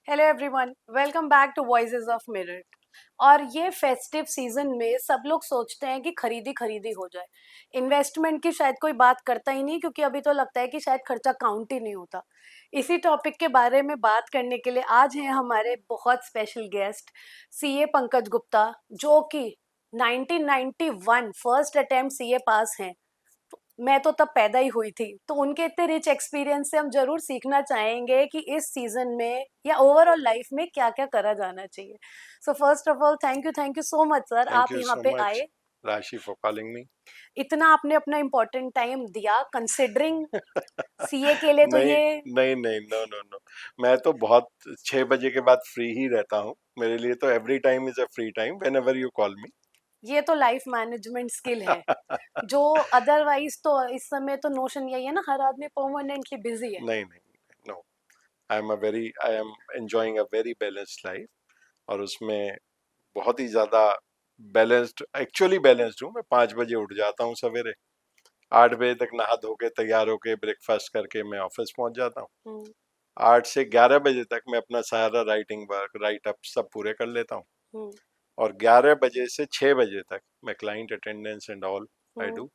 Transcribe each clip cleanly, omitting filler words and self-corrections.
Hello everyone, welcome back to voices of mirror. और ये festive season में सब लोग सोचते हैं कि खरीदी खरीदी हो जाए। इन्वेस्टमेंट की शायद कोई बात करता ही नहीं, क्योंकि अभी तो लगता है कि शायद खर्चा काउंट ही नहीं होता। इसी टॉपिक के बारे में बात करने के लिए आज हैं हमारे बहुत special guest CA Pankaj Gupta, जो कि 1991 फर्स्ट अटेम्प्ट सीए पास हैं। मैं तो तब पैदा ही हुई थी, तो उनके इतने रिच एक्सपीरियंस से हम जरूर सीखना चाहेंगे कि इस सीजन में या ओवरऑल लाइफ में क्या क्या करा जाना चाहिए। So first of all thank you so much sir, Thank आप you यहाँ so पे much, आए। Rashi, for calling me. इतना आपने अपना इम्पोर्टेंट टाइम दिया, कंसिडरिंग सीए के लिए तो नहीं, ये। नहीं, नहीं, नो, नो, नो। मैं तो बहुत 6 बजे के बाद फ्री ही रहता हूँ। मेरे लिए तो every time is a free time when ever you call मी। ये तो लाइफ मैनेजमेंट स्किल है, जो अदरवाइज तो इस समय तो नोशन यही है ना, हर आदमी परमानेंटली बिजी है। नहीं, नहीं, no. I am enjoying a very balanced life. और उसमें बहुत ही ज्यादा बैलेंस्ड, एक्चुअली बैलेंस्ड हूँ। मैं 5 बजे उठ जाता हूँ सवेरे। 8 बजे तक नहा धो के तैयार होके ब्रेकफास्ट करके मैं ऑफिस पहुंच जाता हूँ। हम्म। 8 से 11 बजे तक मैं अपना सारा राइटिंग वर्क, राइट अप सब पूरे कर लेता हूँ। हम्म। और 11 बजे से 6 बजे तक मैं client attendance and all I hmm. Do.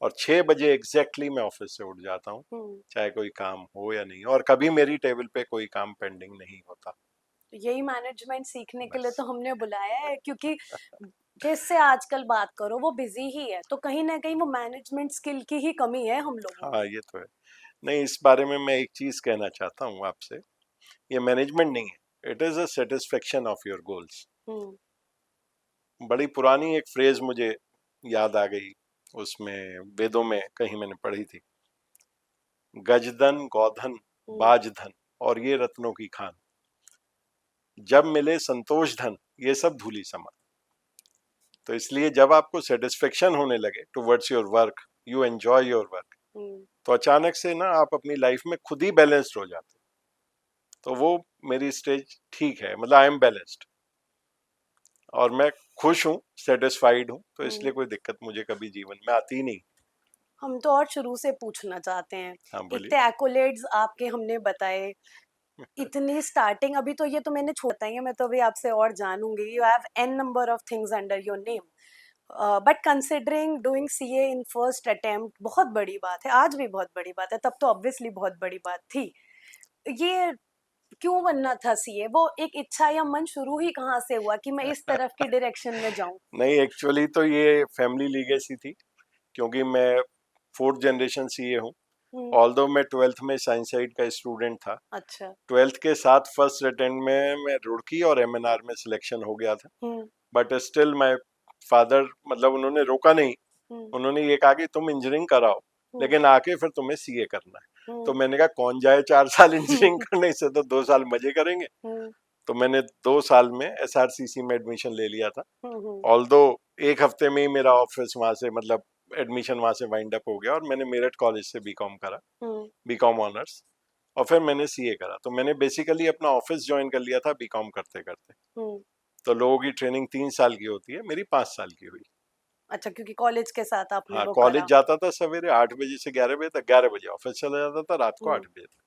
और 6 बजे एग्जैक्टली मैं ऑफिस से उठ जाता हूँ, हम्म। चाहे कोई काम हो या नहीं हो। और कभी मेरी टेबल पे कोई काम पेंडिंग नहीं होता। तो यही मैनेजमेंट सीखने के लिए बस। तो हमने बुलाया है, क्योंकि जिससे आजकल बात करो वो बिजी ही है, तो कहीं ना कहीं वो मैनेजमेंट स्किल की ही कमी है हम लोगों में। हाँ, ये तो है। नहीं, इस बारे में मैं एक चीज कहना चाहता हूँ आपसे। ये मैनेजमेंट नहीं है, it is a satisfaction of your goals. Hmm. बड़ी पुरानी एक फ्रेज मुझे याद आ गई, उसमें वेदों में कहीं मैंने पढ़ी थी। गजधन, गोधन, हम्म। बाजधन और ये रत्नों की खान, जब मिले संतोष धन, ये सब धूली समा। तो इसलिए जब आपको सेटिस्फेक्शन होने लगे towards your work, you enjoy your work, hmm. तो अचानक से ना आप अपनी लाइफ में खुद ही बैलेंस्ड हो जाते। तो वो मेरी स्टेज ठीक है, मतलब आई एम बैलेंस्ड और मैं खुश हूँ, सेटिस्फाइड हूँ। तो हम्म। इसलिए कोई दिक्कत मुझे कभी जीवन में आती ही नहीं। हम तो और शुरू से पूछना चाहते हैं। हाँ, बोलिए। इतने एक्कोलेड्स आपके हमने बताए, इतनी स्टार्टिंग, अभी तो ये तो मैंने छोटा ही है, मैं तो अभी आपसे और जानूंगी। You have an number of things under your name, but considering doing CA in first attempt बहुत बड़ी बात है, आज भी बहुत बड़ी बात है, तब तो ऑब्वियसली बहुत बड़ी बात थी। ये क्यों बनना था सीए? वो एक इच्छा या मन शुरू ही कहाँ से हुआ कि मैं इस तरफ की डायरेक्शन में जाऊं? नहीं, एक्चुअली तो ये फैमिली लीगेसी थी, क्योंकि मैं फोर्थ जनरेशन सीए हूँ। हम्म। ऑल्दो मैं ट्वेल्थ में साइंस साइड का स्टूडेंट था। अच्छा। ट्वेल्थ के साथ फर्स्ट अटेम्प्ट में मैं रुड़की और एमएनआर में सिलेक्शन हो गया था। हम्म। बट स्टिल माय फादर, मतलब उन्होंने रोका नहीं। हम्म। उन्होंने ये कहा कि तुम इंजीनियरिंग कराओ, हम्म। लेकिन आके फिर तुम्हें सीए करना है। तो हम्म। मैंने कहा कौन जाए 4 साल इंजीनियरिंग करने से, तो 2 साल मजे करेंगे। हम्म। तो मैंने 2 साल में एसआरसीसी में एडमिशन ले लिया था। हम्म। ऑल्दो एक हफ्ते में ही मेरा ऑफिस वहां से, मतलब एडमिशन वहां से वाइंड अप हो गया और मैंने मेरठ कॉलेज से बीकॉम करा, हम्म। BCom honours. और फिर मैंने सीए करा। तो मैंने बेसिकली अपना ऑफिस ज्वाइन कर लिया था बीकॉम करते करते। हम्म। तो लोगों की ट्रेनिंग 3 साल की होती है, मेरी 5 साल की हुई। अच्छा, क्योंकि कॉलेज के साथ आपने हाँ, वो कॉलेज करा। जाता था सवेरे 8 बजे से 11 बजे तक, 11 बजे ऑफिस चला जाता था, रात को हम्म। 8 बजे तक।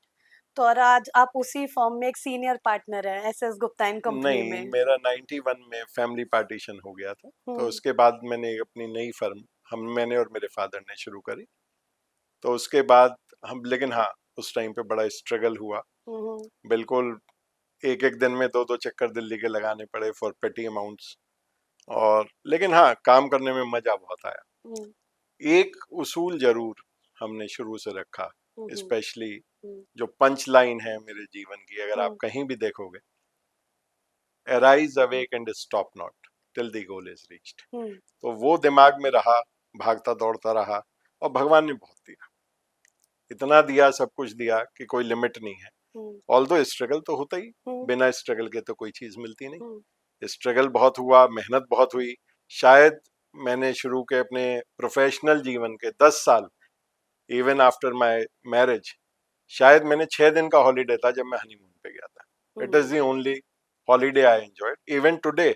तो और आज आप उसी फॉर्म में एक सीनियर पार्टनर है एसएस गुप्ता एंड कंपनी नहीं, में। मेरा 91 में फैमिली पार्टीशन हो गया था। तो हम्म। उसके बाद मैंने अपनी नई फर्म, मैंने और मेरे फादर ने शुरू करी। तो उसके बाद हम, लेकिन हाँ, उस टाइम पे बड़ा स्ट्रगल हुआ। हम्म। बिल्कुल, एक एक दिन में दो दो चक्कर दिल्ली के लगाने पड़े फॉर पेटी अमाउंट्स। और लेकिन हाँ, काम करने में मजा बहुत आया। हम्म। एक उसूल जरूर हमने शुरू से रखा, हम्म। स्पेशली हम्म। जो पंच लाइन है मेरे जीवन की, अगर आप हम्म। कहीं भी देखोगे, arise awake and stop not till the goal is reached. Hmm. तो वो दिमाग में रहा, भागता दौड़ता रहा। और भगवान ने बहुत दिया, इतना दिया, सब कुछ दिया कि कोई लिमिट नहीं है। हम्म। ऑल्दो स्ट्रगल तो होता ही, हम्म। बिना स्ट्रगल के तो कोई चीज मिलती हम्म। नहीं। स्ट्रगल बहुत हुआ, मेहनत बहुत हुई। शायद मैंने शुरू के अपने प्रोफेशनल जीवन के 10 साल, इवन आफ्टर माय मैरिज, शायद मैंने 6 दिन का हॉलीडे था जब मैं हनीमून पे गया था। It is hmm. The only holiday I enjoyed. Even today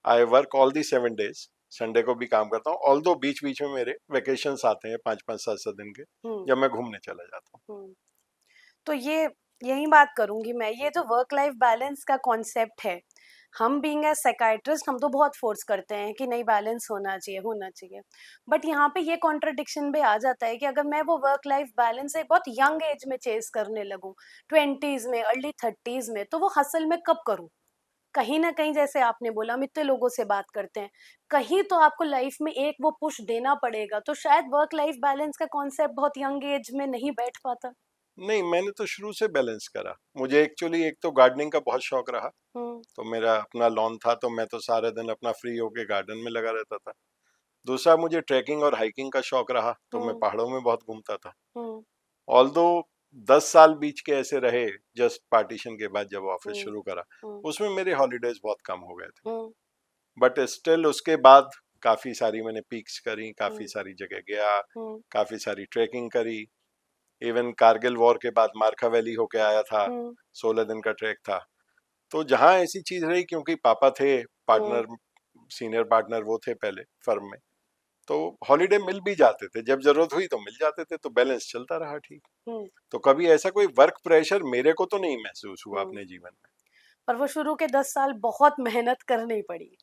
I work all the 7 days. Sunday को भी काम करता हूँ, ऑल्दो बीच बीच में मेरे वेकेशंस आते हैं 5 5 7 7 दिन के, हम्म। जब मैं घूमने चला जाता हूँ। हम्म। तो ये यही बात करूंगी मैं। ये जो वर्क लाइफ बैलेंस का कॉन्सेप्ट है, हम बीइंग एज साइकाइट्रिस्ट हम तो बहुत फोर्स करते हैं कि नहीं, बैलेंस होना चाहिए होना चाहिए। बट यहाँ पे ये कॉन्ट्रडिक्शन भी आ जाता है कि अगर मैं वो वर्क लाइफ बैलेंस एक बहुत यंग एज में चेस करने लगूं, 20s में, अर्ली 30s में, तो वो हसल में कब करूं? कहीं ना कहीं जैसे आपने बोला, हम इतने लोगों से बात करते हैं, कहीं तो आपको लाइफ में एक वो पुश देना पड़ेगा। तो शायद वर्क लाइफ बैलेंस का कॉन्सेप्ट बहुत यंग एज में नहीं बैठ पाता। नहीं, मैंने तो शुरू से बैलेंस करा। मुझे एक्चुअली एक तो गार्डनिंग का बहुत शौक रहा, हम्म। तो मेरा अपना लॉन था, तो मैं तो सारे दिन अपना फ्री होके गार्डन में लगा रहता था। दूसरा, मुझे ट्रैकिंग और हाइकिंग का शौक रहा, तो मैं हम्म। पहाड़ों में बहुत घूमता था। हम्म। ऑल्दो 10 साल बीच के ऐसे रहे, जस्ट पार्टीशन के बाद जब ऑफिस हम्म। शुरू करा, हम्म। उसमें मेरे हॉलीडेज बहुत कम हो गए थे। हम्म। बट स्टिल उसके बाद काफी सारी मैंने पीक्स करी, काफी हम्म। सारी जगह गया, हम्म। काफी सारी ट्रैकिंग करी। इवन कारगिल वॉर के बाद मार्का वैली होके आया था, हम्म। 16 दिन का ट्रैक था। तो जहाँ ऐसी चीज रही, क्योंकि पापा थे हम्म। पार्टनर, सीनियर पार्टनर वो थे पहले फर्म में, तो हॉलीडे मिल भी जाते थे, जब जरूरत हुई तो मिल जाते थे, तो बैलेंस चलता रहा ठीक। हम्म। तो कभी ऐसा कोई वर्क प्रेशर मेरे को तो नहीं महसूस हुआ हम्म। अपने जीवन में। पर वो शुरू के 10 साल बहुत मेहनत करनी पड़ी।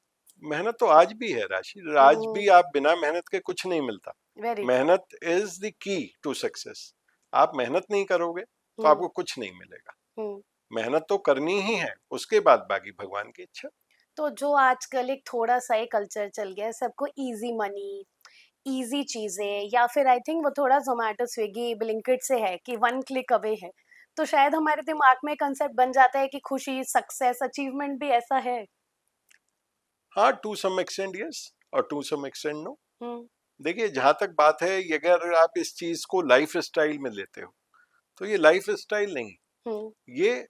मेहनत तो आज भी है राशि, आज हम्म। भी आप बिना मेहनत के कुछ नहीं मिलता। Very true. मेहनत is the key to success. आप मेहनत नहीं करोगे तो हम्म। आपको कुछ नहीं मिलेगा। हम्म। मेहनत तो करनी ही है, उसके बाद बाकी भगवान की इच्छा। तो जो आजकल एक थोड़ा सा एक कल्चर चल गया है, सबको इजी मनी, इजी चीजें, या फिर आई थिंक वो थोड़ा जोमेटो स्विगी ब्लिंकिट से है कि 1 क्लिक अवे है, तो शायद हमारे दिमाग में कंसेप्ट बन जाता है कि खुशी, सक्सेस, अचीवमेंट भी ऐसा है। हाँ, टू सम एक्सटेंड यस, और टू सम एक्सटेंड नो। हम्म। देखिए, जहां तक बात है, ये अगर आप इस चीज को लाइफ स्टाइल में लेते हो, तो ये लाइफ स्टाइल नहीं, हम्म। ये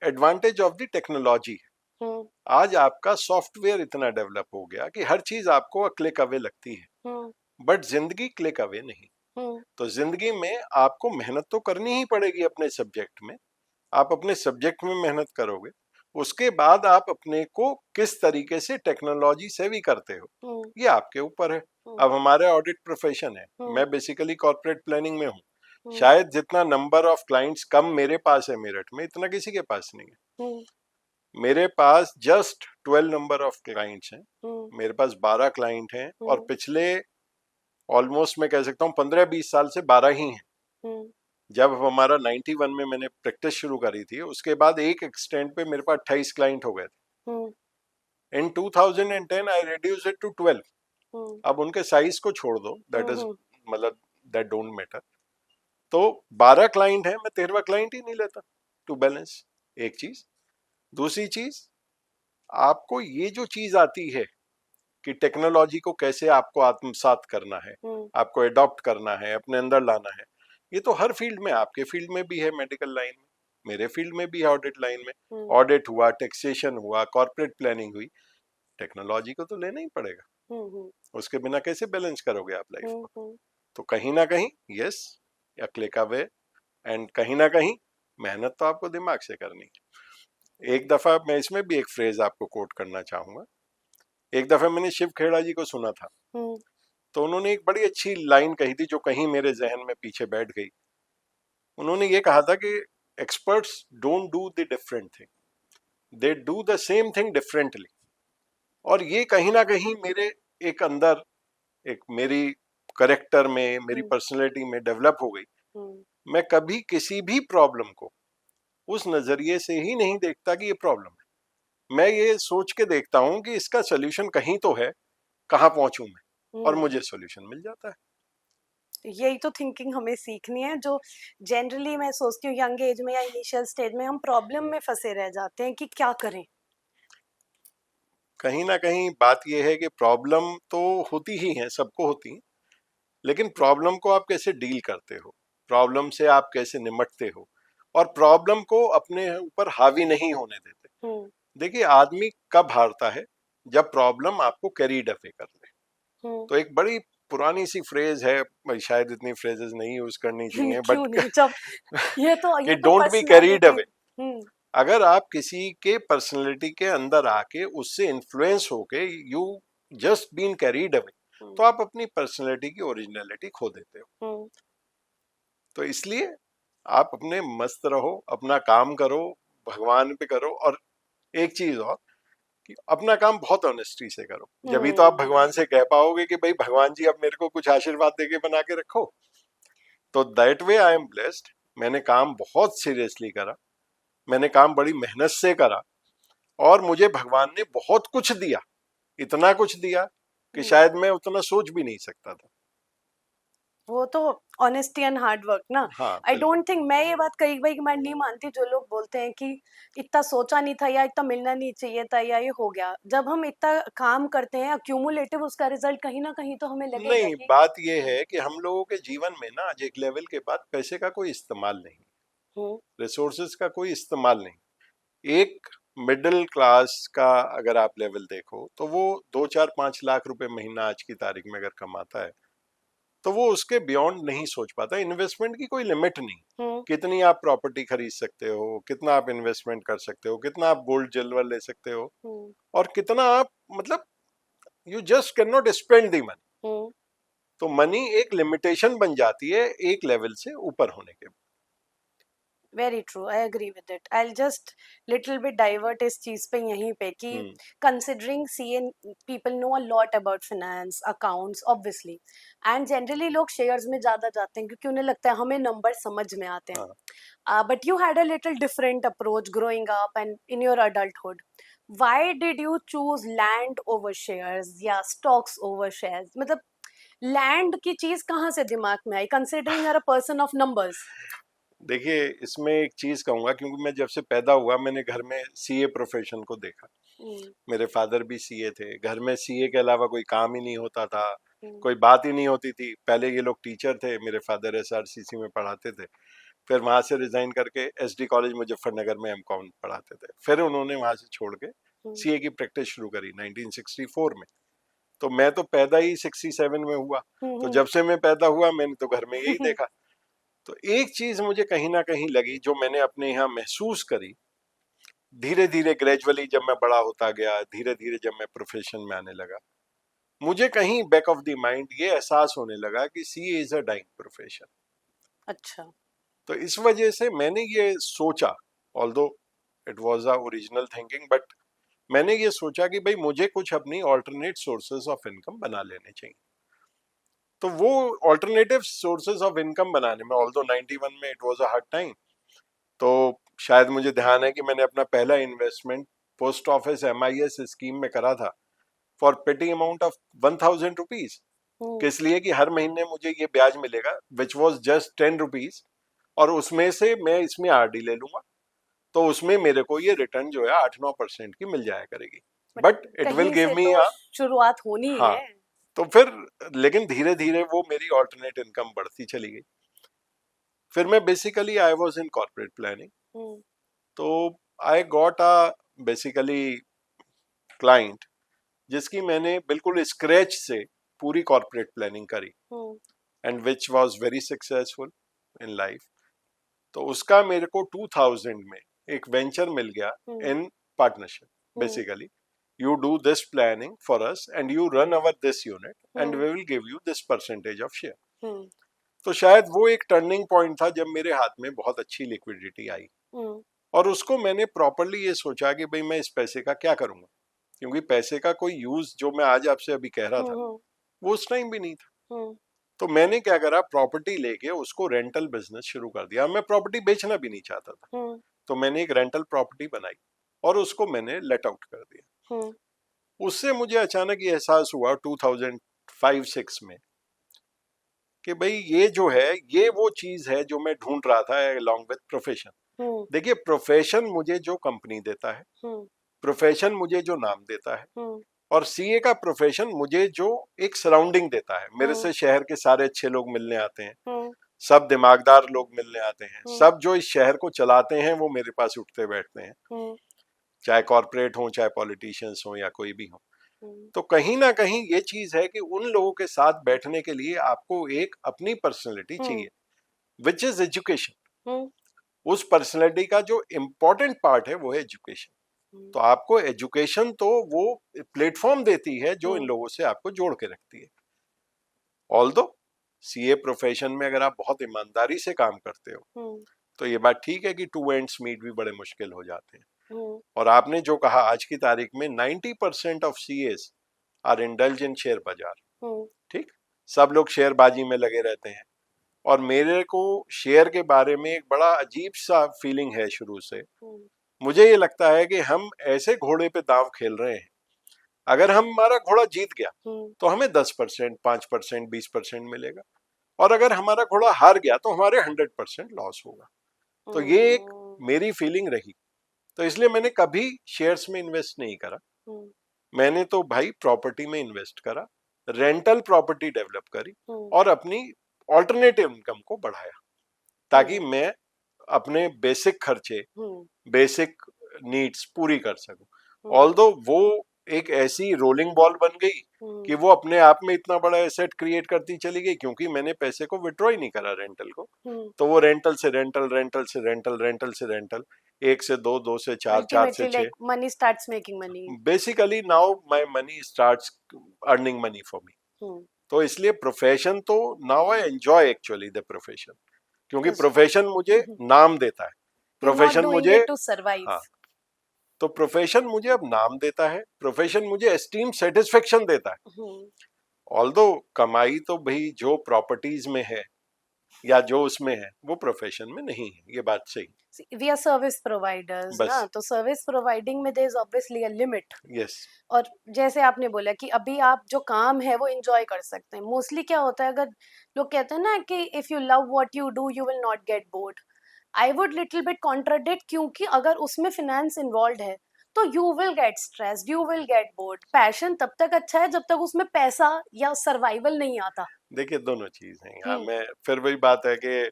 एडवांटेज ऑफ द टेक्नोलॉजी है। हम्म। आज आपका सॉफ्टवेयर इतना डेवलप हो गया कि हर चीज आपको क्लिक अवे लगती है, हम्म। बट जिंदगी क्लिक अवे नहीं। हम्म। तो जिंदगी में आपको मेहनत तो करनी ही पड़ेगी अपने सब्जेक्ट में। आप अपने सब्जेक्ट में मेहनत करोगे, उसके बाद आप अपने को किस तरीके से टेक्नोलॉजी से भी करते हो, हम्म। ये आपके ऊपर है। हम्म। अब हमारे ऑडिट प्रोफेशन है, हम्म। मैं बेसिकली कॉर्पोरेट प्लानिंग में हूँ। हम्म। शायद जितना नंबर ऑफ क्लाइंट्स कम मेरे पास है मेरठ में, इतना किसी के पास नहीं है। हम्म। मेरे पास जस्ट 12 नंबर ऑफ क्लाइंट्स हैं। हम्म। मेरे पास 12 क्लाइंट हैं, और हम्म। पिछले ऑलमोस्ट मैं कह सकता हूँ 15-20 साल से 12 ही हैं। हम्म। जब हमारा 91 में मैंने प्रैक्टिस शुरू करी थी, उसके बाद एक एक्सटेंड पे मेरे पास 28 क्लाइंट हो गए हम्म। थे। इन 2010 आई रिड्यूस इट टू 12। हम्म। अब उनके साइज को छोड़ दो, दैट इज हम्म। मतलब दैट डोंट मैटर। तो 12 क्लाइंट है, मैं 13वां क्लाइंट ही नहीं लेता, टू बैलेंस। एक चीज। दूसरी चीज, आपको ये जो चीज आती है कि टेक्नोलॉजी को कैसे आपको आत्मसात करना है, हम्म। आपको अडॉप्ट करना है, अपने अंदर लाना है, ये तो हर फील्ड में, आपके फील्ड में भी है, मेडिकल लाइन में, मेरे फील्ड में भी है, ऑडिट लाइन में। हम्म। ऑडिट हुआ, टैक्सेशन हुआ, कॉर्पोरेट प्लानिंग हुई, टेक्नोलॉजी को तो लेना ही पड़ेगा। हम्म। उसके बिना कैसे बैलेंस करोगे आप लाइफ को? हम्म। तो कहीं ना कहीं यस, या क्लिक अवे, एंड कहीं ना कहीं मेहनत तो आपको दिमाग से करनी है। एक दफा मैं इसमें भी एक फ्रेज आपको कोट करना चाहूंगा। एक दफा मैंने शिव खेड़ा जी को सुना था, हम्म। तो उन्होंने एक बड़ी अच्छी लाइन कही थी जो कहीं मेरे जहन में पीछे बैठ गई। उन्होंने ये कहा था कि experts don't do the different thing, they do the same thing differently. और ये कहीं ना कहीं मेरे एक अंदर, एक मेरी करेक्टर में, मेरी हम्म। पर्सनैलिटी में डेवलप हो गई। हम्म। मैं कभी किसी भी प्रॉब्लम को उस नजरिए से ही नहीं देखता कि ये प्रॉब्लम है। मैं ये सोच के देखता हूं कि इसका सोल्यूशन कहीं तो है, कहाँ पहुंचूं मैं, और हम्म। मुझे सोल्यूशन मिल जाता है। यही तो थिंकिंग हमें सीखनी है, जो जनरली मैं सोचती हूँ यंग एज में या इनिशियल स्टेज में हम प्रॉब्लम में फंसे रह जाते हैं कि क्या करें। कहीं ना कहीं बात यह है कि प्रॉब्लम तो होती ही है, सबको होती है, लेकिन प्रॉब्लम को आप कैसे डील करते हो, प्रॉब्लम से आप कैसे निमटते हो, और प्रॉब्लम को अपने ऊपर हावी नहीं होने देते। हम्म। देखिए, आदमी कब हारता है? जब प्रॉब्लम आपको कैरीड अवे कर ले। हम्म। तो एक बड़ी पुरानी सी फ्रेज है, भाई शायद इतनी फ्रेजेस नहीं यूज करनी चाहिए, क्यों बट नहीं, जब कि ये तो don't be carried personality. Away. Hmm. अगर आप किसी के पर्सनैलिटी के अंदर आके उससे इन्फ्लुएंस होके you just been carried away, तो हम्म। आप अपनी पर्सनैलिटी की ओरिजिनलिटी खो देते हो। हम्म। तो इसलिए आप अपने मस्त रहो, अपना काम करो, भगवान पे करो, और एक चीज और कि अपना काम बहुत ऑनेस्टी से करो, जब भी तो आप भगवान से कह पाओगे कि भाई भगवान जी अब मेरे को कुछ आशीर्वाद देके बना के रखो। तो that way I am blessed. मैंने काम बहुत सीरियसली करा, मैंने काम बड़ी मेहनत से करा, और मुझे भगवान ने बहुत कुछ दिया, इतना कुछ दिया कि हम्म, शायद मैं उतना सोच भी नहीं सकता था। वो तो ऑनेस्टी एंड हार्ड वर्क ना। हाँ आई बिल्कुल। डोंट थिंक, मैं ये बात कई बार मैं नहीं मानती जो लोग बोलते हैं कि इतना सोचा नहीं था या इतना मिलना नहीं चाहिए था या ये हो गया। जब हम इतना काम करते हैं अक्यूमुलेटिव, उसका रिजल्ट कहीं ना कहीं तो हमें लगेगा नहीं, ही। बात यह है कि हम लोगों के जीवन में ना आज एक लेवल के बाद पैसे का कोई इस्तेमाल नहीं, हम्म। रिसोर्सेज का कोई इस्तेमाल नहीं। एक मिडिल क्लास का अगर आप लेवल देखो तो वो 2 4 5 लाख रुपए महीना आज की तारीख में अगर कमाता है तो वो उसके बियॉन्ड नहीं सोच पाता। इन्वेस्टमेंट की कोई लिमिट नहीं, हम्म। कितनी आप प्रॉपर्टी खरीद सकते हो, कितना आप इन्वेस्टमेंट कर सकते हो, कितना आप गोल्ड सिल्वर ले सकते हो, हम्म। और कितना आप मतलब you just can not spend the money. Hmm. तो मनी एक लिमिटेशन बन जाती है एक लेवल से ऊपर होने के very true, I agree with it. I just little bit divert इस चीज पे यहीं पे कि बाद। Considering CA people know a lot about finance accounts obviously, and generally लोग शेयर्स में ज्यादा जाते हैं क्योंकि उन्हें लगता है हमें नंबर समझ में आते हाँ, हैं। But you had a little different approach growing up and in your adulthood. Why did you choose land over shares या स्टॉक्स ओवर शेयर्स? मतलब लैंड की चीज कहाँ से दिमाग में आई, considering are a person of numbers? देखिए इसमें एक चीज कहूंगा, क्योंकि मैं जब से पैदा हुआ मैंने घर में सीए प्रोफेशन को देखा। हम्म। मेरे फादर भी सीए थे, घर में सीए के अलावा कोई काम ही नहीं होता था, हम्म। कोई बात ही नहीं होती थी। पहले ये लोग टीचर थे, मेरे फादर एसआरसीसी में पढ़ाते थे, फिर वहां से रिजाइन करके एसडी कॉलेज मुजफ्फरनगर में एमकॉम पढ़ाते थे, फिर उन्होंने वहां से छोड़ के हम्म। सीए की प्रैक्टिस शुरू करी 1964 में। तो मैं तो पैदा ही 67 में हुआ, तो हम्म। जब से मैं पैदा हुआ मैंने तो घर में यही देखा। तो एक चीज मुझे कहीं ना कहीं लगी जो मैंने अपने यहाँ महसूस करी, धीरे धीरे ग्रेजुअली जब मैं बड़ा होता गया, धीरे धीरे जब मैं प्रोफेशन में आने लगा, मुझे कहीं बैक ऑफ द माइंड ये एहसास होने लगा कि सी इज अ डाइंग प्रोफेशन। अच्छा। तो इस वजह से मैंने ये सोचा, although it was a original thinking, but मैंने ये सोचा कि भाई मुझे कुछ अपनी ऑल्टरनेट सोर्सेज ऑफ इनकम बना लेने चाहिए। तो वो ऑल्टरनेटिव सोर्सेज ऑफ इनकम बनाने में, ऑल्दो 91 में it was a hard time, तो शायद मुझे ध्यान है कि मैंने अपना पहला investment post office MIS scheme में करा था फॉर पेटी अमाउंट ऑफ 1000 रुपीज। हम्म। किस लिए कि हर महीने मुझे ये ब्याज मिलेगा विच वॉज जस्ट 10 रुपीज, और उसमें से मैं इसमें आरडी ले लूंगा, तो उसमें मेरे को ये रिटर्न जो है 8 9% की मिल जाया करेगी, बट बट इट विल कहीं गिव से मी तो अ। शुरुआत होनी हाँ, है। तो फिर लेकिन धीरे धीरे वो मेरी ऑल्टरनेट इनकम बढ़ती चली गई। फिर मैं basically I was in corporate planning, hmm. तो I got a basically client जिसकी मैंने बिल्कुल स्क्रैच से पूरी कॉर्पोरेट प्लानिंग करी, hmm. And which was very successful in life. तो उसका मेरे को 2000 में एक वेंचर मिल गया hmm. In partnership. Hmm. Basically you do this planning for us and you run our this unit and hmm. We will give you this percentage of share. Hmm. तो शायद वो एक टर्निंग पॉइंट था जब मेरे हाथ में बहुत अच्छी लिक्विडिटी आई, हम्म। और उसको मैंने प्रॉपरली ये सोचा कि भाई मैं इस पैसे का क्या करूंगा, क्योंकि पैसे का कोई यूज जो मैं आज आपसे अभी कह रहा था हम्म। वो उस टाइम भी नहीं था। हम्म। तो मैंने क्या करा, प्रॉपर्टी लेके उसको रेंटल बिजनेस शुरू कर दिया। मैं प्रॉपर्टी बेचना भी नहीं चाहता था, हम्म। तो मैंने एक रेंटल प्रॉपर्टी बनाई और उसको मैंने लेट आउट कर दिया। हम्म। उससे मुझे अचानक ये एहसास हुआ 2005-6 में कि भाई ये जो है ये वो चीज है जो मैं ढूंढ रहा था अलॉन्ग विद प्रोफेशन। हम्म। देखिए प्रोफेशन मुझे जो कंपनी देता है, हम्म। प्रोफेशन मुझे जो नाम देता है, हम्म। और सीए का प्रोफेशन मुझे जो एक सराउंडिंग देता है, मेरे हम्म। से शहर के सारे अच्छे लोग मिलने आते हैं, हम्म। सब दिमागदार लोग मिलने आते हैं, हम्म। सब जो इस शहर को चलाते हैं वो मेरे पास उठते बैठते हैं, हम्म। चाहे कॉरपोरेट हो, चाहे पॉलिटिशियंस हो, या कोई भी हो। हम्म। तो कहीं ना कहीं ये चीज है कि उन लोगों के साथ बैठने के लिए आपको एक अपनी पर्सनैलिटी हम्म। चाहिए, विच इज एजुकेशन। हम्म। उस पर्सनैलिटी का जो इम्पोर्टेंट पार्ट है वो है एजुकेशन। हम्म। तो आपको एजुकेशन तो वो प्लेटफॉर्म देती है जो इन हम्म। लोगों से आपको जोड़ के रखती है। ऑल्दो सीए प्रोफेशन में अगर आप बहुत ईमानदारी से काम करते हो हम्म। तो ये बात ठीक है कि टू एंड्स मीट भी बड़े मुश्किल हो जाते हैं। हम्म। और आपने जो कहा, आज की तारीख में 90% of CS are indulge in share बाजार। हम्म। ठीक, सब लोग शेयरबाजी में लगे रहते हैं। और मेरे को शेयर के बारे में एक बड़ा अजीब सा फीलिंग है शुरू से। हम्म। मुझे ये लगता है कि हम ऐसे घोड़े पे दांव खेल रहे हैं, अगर हमारा घोड़ा जीत गया हम्म। तो हमें 10%, 5%, 20% मिलेगा, और अगर हमारा घोड़ा हार गया तो हमारे 100% लॉस होगा। तो ये एक हम्म। मेरी फीलिंग रही। तो इसलिए मैंने कभी शेयर्स में इन्वेस्ट नहीं करा। हम्म। मैंने तो भाई प्रॉपर्टी में इन्वेस्ट करा, रेंटल प्रॉपर्टी डेवलप करी, हम्म। और अपनी ऑल्टरनेटिव इनकम को बढ़ाया, ताकि हम्म। मैं अपने बेसिक खर्चे, हम्म। बेसिक नीड्स पूरी कर सकूं। हम्म। ऑल्दो वो एक ऐसी रोलिंग बॉल बन गई कि हम्म। वो अपने आप में इतना बड़ा एसेट क्रिएट करती चली गई, क्योंकि मैंने पैसे को विड्रॉ ही नहीं करा रेंटल को। हम्म। तो वो रेंटल से रेंटल, रेंटल से रेंटल, रेंटल से रेंटल, एक से दो, दो से चार, चार से अल्टीमेटली छह। Like money starts making money. Basically now my money starts earning money for me. Hmm. तो इसलिए प्रोफेशन तो now I enjoy actually the profession, क्योंकि तो प्रोफेशन मुझे नाम देता है। यू नॉट प्रोफेशन डूइंग मुझे, इट टू सरवाइव। हाँ, तो प्रोफेशन मुझे अब नाम देता है, प्रोफेशन मुझे एस्टीम सेटिस्फेक्शन देता है। हम्म। ऑल्दो कमाई तो भाई जो प्रॉपर्टीज में है या जो उसमें है वो प्रोफेशन में नहीं है, ये बात सही। वी आर सर्विस प्रोवाइडर्स ना, बस, तो सर्विस प्रोवाइडिंग में there is obviously a limit. Yes. और जैसे आपने बोला कि अभी आप जो काम है वो एंजॉय कर सकते हैं। मोस्टली क्या होता है, अगर लोग कहते हैं ना कि if you love what you do you will not get bored, I would little bit contradict, क्योंकि अगर उसमें फिनेंस इन्वॉल्व है तो you will get stressed, you will get bored. Passion तब तक अच्छा है जब तक उसमें पैसा या सर्वाइवल नहीं आता। देखिए, दोनों चीज है यहाँ। हम्म। मैं फिर वही बात है कि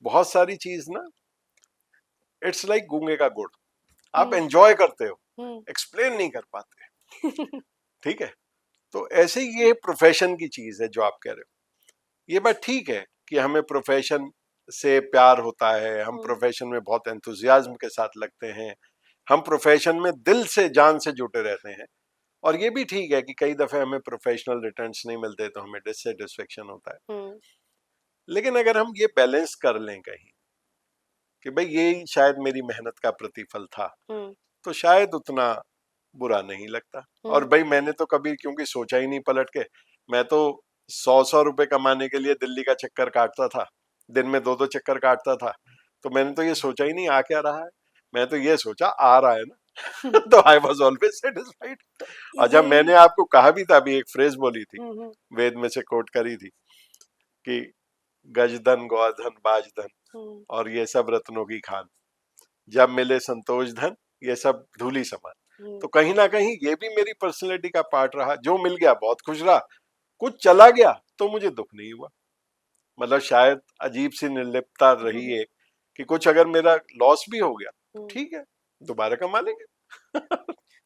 बहुत सारी चीज ना, इट्स लाइक गूंगे का गुड़, आप हम्म। एंजॉय करते हो, हम्म। एक्सप्लेन नहीं कर पाते। ठीक है, तो ऐसे ही ये प्रोफेशन की चीज है जो आप कह रहे हो। ये बात ठीक है कि हमें प्रोफेशन से प्यार होता है, हम हम्म। प्रोफेशन में बहुत एंथुजियाज्म के साथ लगते हैं, हम प्रोफेशन में दिल से जान से जुटे रहते हैं। और ये भी ठीक है कि कई दफे हमें प्रोफेशनल रिटर्न्स नहीं मिलते तो हमें डिससेटिस्फेक्शन होता है। हम्म। लेकिन अगर हम ये बैलेंस कर लें कहीं कि भाई ये शायद मेरी मेहनत का प्रतिफल था, हम्म। तो शायद उतना बुरा नहीं लगता। और हम्म। भाई मैंने तो कभी क्योंकि सोचा ही नहीं पलट के, मैं तो 100-100 रुपए कमाने के लिए दिल्ली का चक्कर काटता था, दिन में 2-2 चक्कर काटता था। तो मैंने तो ये सोचा ही नहीं आ क्या रहा है, मैं तो ये सोचा आ रहा है ना। तो आई वॉज ऑलवेज सेटिस्फाइड। तो अच्छा, यही। मैंने आपको कहा भी था, अभी एक फ्रेज बोली थी, हम्म। वेद में से कोट करी थी कि गजधन गौधन बाजधन हम्म। और ये सब रत्नों की खान, जब मिले संतोष धन ये सब धूली समान। हम्म। तो कहीं ना कहीं ये भी मेरी पर्सनैलिटी का पार्ट रहा। जो मिल गया बहुत खुश रहा, कुछ चला गया तो मुझे दुख नहीं हुआ। मतलब शायद अजीब सी निर्लिप्तता रही है कि कुछ अगर मेरा लॉस भी हो गया तो हम्म। ठीक है, दोबारा कमा लेंगे।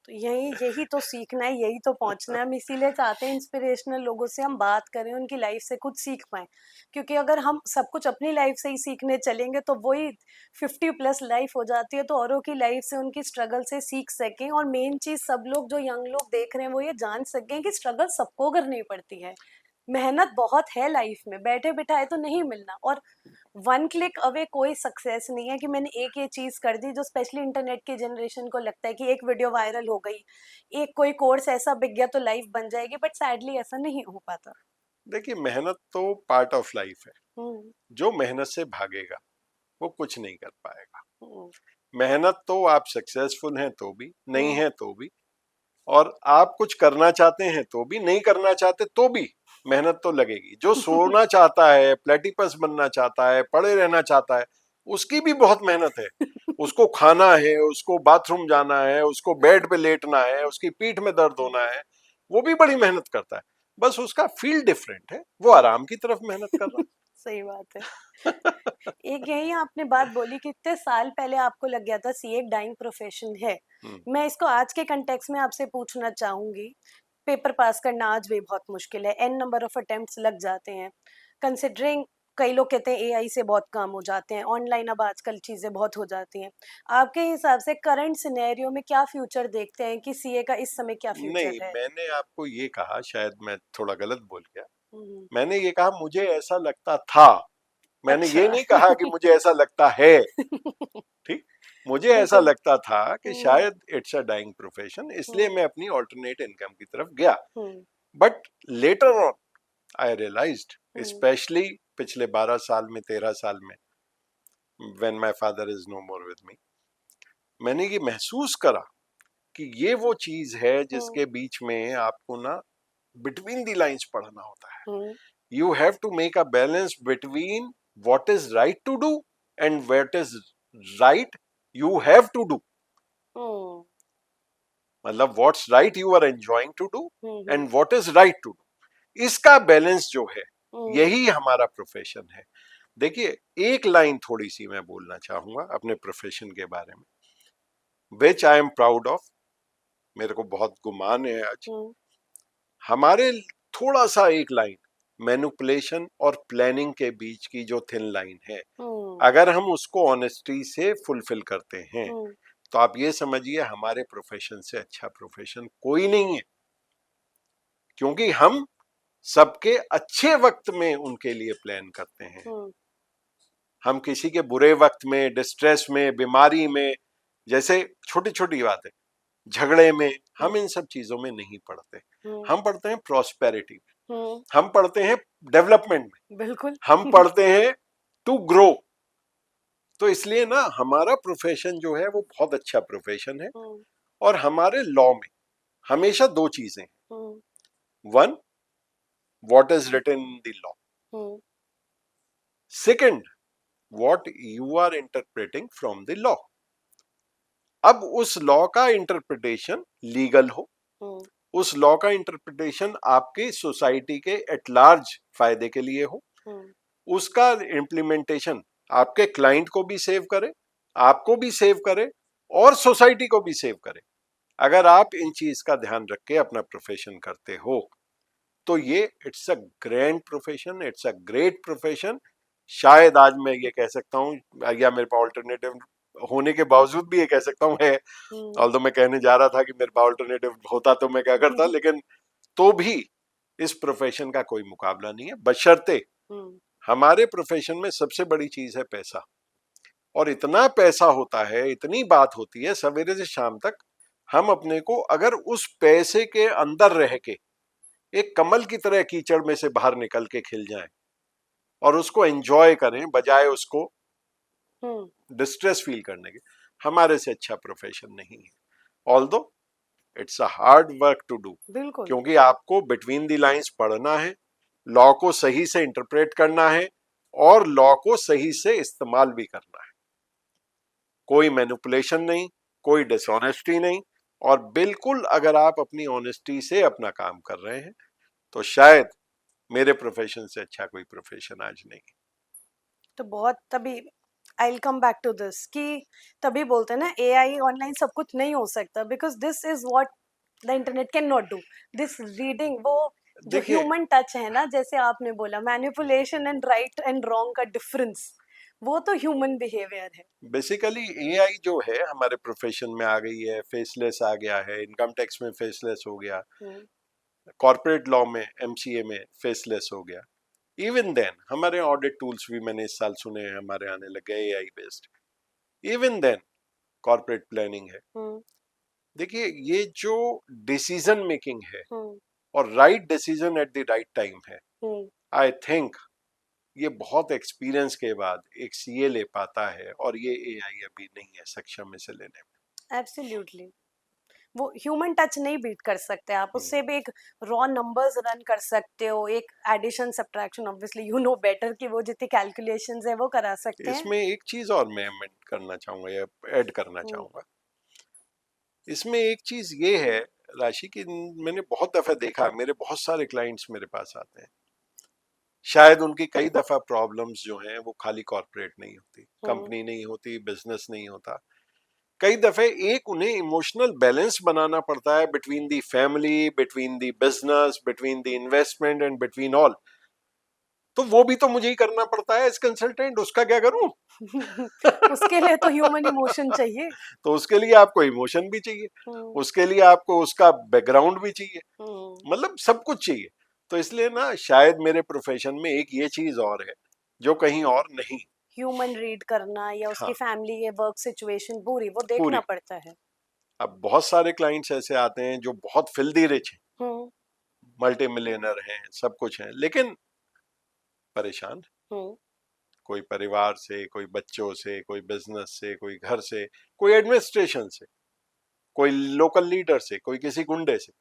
तो यही यही तो सीखना है, यही तो पहुंचना है। हम इसीलिए चाहते हैं इंस्पिरेशनल लोगों से हम बात करें, उनकी लाइफ से कुछ सीख पाए। क्योंकि अगर हम सब कुछ अपनी लाइफ से ही सीखने चलेंगे तो वही 50+ लाइफ हो जाती है, तो औरों की लाइफ से, उनकी स्ट्रगल से सीख सकें। और मेन चीज, सब लोग जो यंग लोग देख रहे हैं वो ये जान सकें कि स्ट्रगल सबको करनी पड़ती है। मेहनत बहुत है लाइफ में, बैठे बिठाए तो नहीं मिलना। और वन क्लिक अवे कोई सक्सेस नहीं है कि मैंने एक ये चीज कर दी, जो स्पेशली इंटरनेट की जनरेशन को लगता है कि एक वीडियो वायरल हो गई, एक कोई कोर्स ऐसा बिक गया तो लाइफ बन जाएगी, बट सैडली ऐसा नहीं हो पाता। देखिए, मेहनत तो पार्ट ऑफ लाइफ है। हम्म। जो मेहनत से भागेगा वो कुछ नहीं कर पाएगा। हम्म। मेहनत तो आप सक्सेसफुल हैं तो भी, नहीं हम्म। है तो भी, और आप कुछ करना चाहते हैं तो भी, नहीं करना चाहते तो भी मेहनत तो लगेगी। जो सोना चाहता है, प्लेटिपस बनना चाहता है, पड़े रहना चाहता है, उसकी भी बहुत मेहनत है। उसको खाना है, उसको बाथरूम जाना है, उसको बेड पे लेटना है, उसकी पीठ में दर्द होना है, वो भी बड़ी मेहनत करता है। बस उसका फील्ड डिफरेंट है, वो आराम की तरफ मेहनत कर रहा सही बात है। है। एक यही आपने बात बोली कि इतने साल पहले आपको लग गया था सीए एक डाइंग प्रोफेशन है। मैं इसको आज के कंटेक्स में आपसे पूछना चाहूंगी। पेपर पास करना आज भी बहुत मुश्किल है, एन नंबर ऑफ अटेम्प्ट्स लग जाते हैं। कंसिडरिंग, कई लोग कहते हैं एआई से बहुत काम हो जाते हैं, ऑनलाइन अब आजकल चीजें बहुत हो जाती हैं। आपके हिसाब से करंट सिनेरियो में क्या फ्यूचर देखते हैं कि सीए का इस समय क्या नहीं, फ्यूचर है? मैंने आपको ये कहा, शायद मैं थोड़ा गलत बोल गया। मैंने ये कहा मुझे ऐसा लगता था, मैंने ये अच्छा। नहीं कहा कि मुझे ऐसा लगता है। ठीक, मुझे ऐसा बिल्कुल। लगता था कि हम्म। शायद इट्स अ डाइंग प्रोफेशन, इसलिए हम्म। मैं अपनी ऑल्टरनेट इनकम की तरफ गया। Hmm. But later on I realized, hmm. Especially पिछले 12 साल में, 13 साल में, when my father is no more with me, मैंने ये महसूस करा कि ये वो चीज है हम्म। जिसके बीच में आपको ना बिटवीन द लाइंस पढ़ना होता है। Hmm. You have to make a balance between what is right to do and what is right you have to do. Hmm. मतलब what's right you are enjoying to do hmm. And what is right to do, इसका balance जो है, हम्म। यही हमारा profession है। देखिए, एक line थोड़ी सी मैं बोलना चाहूंगा अपने प्रोफेशन के बारे में, विच आई एम प्राउड ऑफ। मेरे को बहुत गुमान है आज हम्म। हमारे, थोड़ा सा एक लाइन, मैनिपुलेशन और प्लानिंग के बीच की जो थिन लाइन है, हम्म। अगर हम उसको ऑनेस्टी से फुलफिल करते हैं, हम्म। तो आप ये समझिए हमारे प्रोफेशन से अच्छा प्रोफेशन कोई नहीं है। क्योंकि हम सबके अच्छे वक्त में उनके लिए प्लान करते हैं। हम्म। हम किसी के बुरे वक्त में, डिस्ट्रेस में, बीमारी में, जैसे छोटी छोटी बातें, झगड़े में, हम इन सब चीजों में नहीं पढ़ते। हम्म। हम पढ़ते हैं प्रॉस्पेरिटी में, हम्म। हम पढ़ते हैं डेवलपमेंट में, बिल्कुल। हम पढ़ते हैं टू ग्रो। तो इसलिए ना हमारा प्रोफेशन जो है वो बहुत अच्छा प्रोफेशन है। हम्म। और हमारे लॉ में हमेशा दो चीजें, hmm. One, what is written in the law, hmm. Second, what you are interpreting from the law. अब उस लॉ का इंटरप्रिटेशन लीगल हो, हम्म। उस लॉ का इंटरप्रिटेशन आपके सोसाइटी के एट लार्ज फायदे के लिए हो, हम्म। उसका इम्प्लीमेंटेशन आपके क्लाइंट को भी सेव करे, आपको भी सेव करे, और सोसाइटी को भी सेव करे। अगर आप इन चीज का ध्यान रख के अपना प्रोफेशन करते हो, तो ये it's a grand profession, it's a great profession. शायद आज मैं ये कह सकता हूँ, या मेरे पास ऑल्टरनेटिव होने के बावजूद भी ये कह सकता हूँ है, हम्म। ऑल्दो मैं कहने जा रहा था कि मेरे पास ऑल्टरनेटिव होता तो मैं क्या करता, लेकिन तो भी इस प्रोफेशन का कोई मुकाबला नहीं है, बशर्ते हम्म। हमारे प्रोफेशन में सबसे बड़ी चीज है पैसा। और इतना पैसा होता है, इतनी बात होती है सवेरे से शाम तक, हम अपने को अगर उस पैसे के अंदर रह के एक कमल की तरह कीचड़ में से बाहर निकल के खिल जाएं और उसको एंजॉय करें बजाय उसको हम्म। डिस्ट्रेस फील करने के, हमारे से अच्छा प्रोफेशन नहीं है। Although it's a hard work to do, बिल्कुल। क्योंकि आपको बिटवीन द लाइंस पढ़ना है, लॉ को सही से इंटरप्रेट करना है, और लॉ को सही से इस्तेमाल भी करना है। कोई मैनिपुलेशन नहीं, कोई डिसऑनेस्टी नहीं, और बिल्कुल अगर आप अपनी ऑनेस्टी से अपना काम कर रहे हैं, तो शायद मेरे प्रोफेशन से अच्छा कोई प्रोफेशन आज नहीं। तो बहुत तभी I will come back to this कि तभी बोलते हैं ना एआई ऑनलाइन सब कुछ नहीं हो सकता, because this is what the internet can not do. This reading, वो जो देखिए, ह्यूमन टच है ना, जैसे आपने बोला manipulation and right and wrong का डिफरेंस, वो तो ह्यूमन बिहेवियर है। बेसिकली एआई जो है हमारे प्रोफेशन में आ गई है, फेसलेस आ गया है, इनकम टैक्स में फेसलेस हो गया, हम्म। कॉर्पोरेट लॉ में, एमसीए में फेसलेस हो गया। इवन देन हमारे ऑडिट टूल्स भी मैंने इस साल सुने हैं हमारे आने लग गए AI based. Even then corporate planning है। हम्म। देखिए, ये जो डिसीजन मेकिंग है हम्म। और right decision at the right time है, हम्म। आई थिंक ये बहुत एक्सपीरियंस के बाद एक सीए ले पाता है, और ये एआई अभी नहीं है सक्षम इसे लेने एब्सोल्युटली। वो ह्यूमन टच नहीं बीट कर सकते आप, में। उससे भी एक रॉ नंबर्स रन कर सकते हो, एक addition subtraction, obviously you know better कि वो जितनी कैलकुलेशंस है वो करा सकते हैं। इसमें एक चीज और मैं एमेंड करना चाहूंगा या ऐड करना हम्म। चाहूंगा। इसमें एक चीज ये है राशि की, मैंने बहुत दफा देखा, मेरे बहुत सारे क्लाइंट्स मेरे पास आते हैं, शायद उनकी कई दफा प्रॉब्लम्स जो हैं वो खाली कॉर्पोरेट नहीं होती, हम्म। कंपनी नहीं होती, बिजनेस नहीं होता। कई दफे एक उन्हें इमोशनल बैलेंस बनाना पड़ता है between the family, between the business, between the investment and between all. तो वो भी तो मुझे ही करना पड़ता है एज कंसल्टेंट, उसका क्या करूं? उसके लिए तो ह्यूमन इमोशन चाहिए। तो उसके लिए आपको इमोशन भी चाहिए, हम्म। उसके लिए आपको उसका बैकग्राउंड भी चाहिए, हम्म। मतलब सब कुछ चाहिए। तो इसलिए ना शायद मेरे प्रोफेशन में एक ये चीज और है जो कहीं और नहीं। ह्यूमन रीड करना या उसकी हाँ, फैमिली या वर्क सिचुएशन पूरी वो देखना पूरी। पड़ता है। अब बहुत सारे क्लाइंट्स ऐसे आते हैं जो बहुत फिल्दी रिच हैं, हम्म। मल्टी मिलियनर हैं, सब कुछ हैं, लेकिन परेशान। हम्म। कोई परिवार से, कोई बच्चों से, कोई बिजनेस से, कोई घर से, कोई एडमिनिस्ट्रेशन से, कोई लोकल लीडर से, कोई किसी गुंडे से।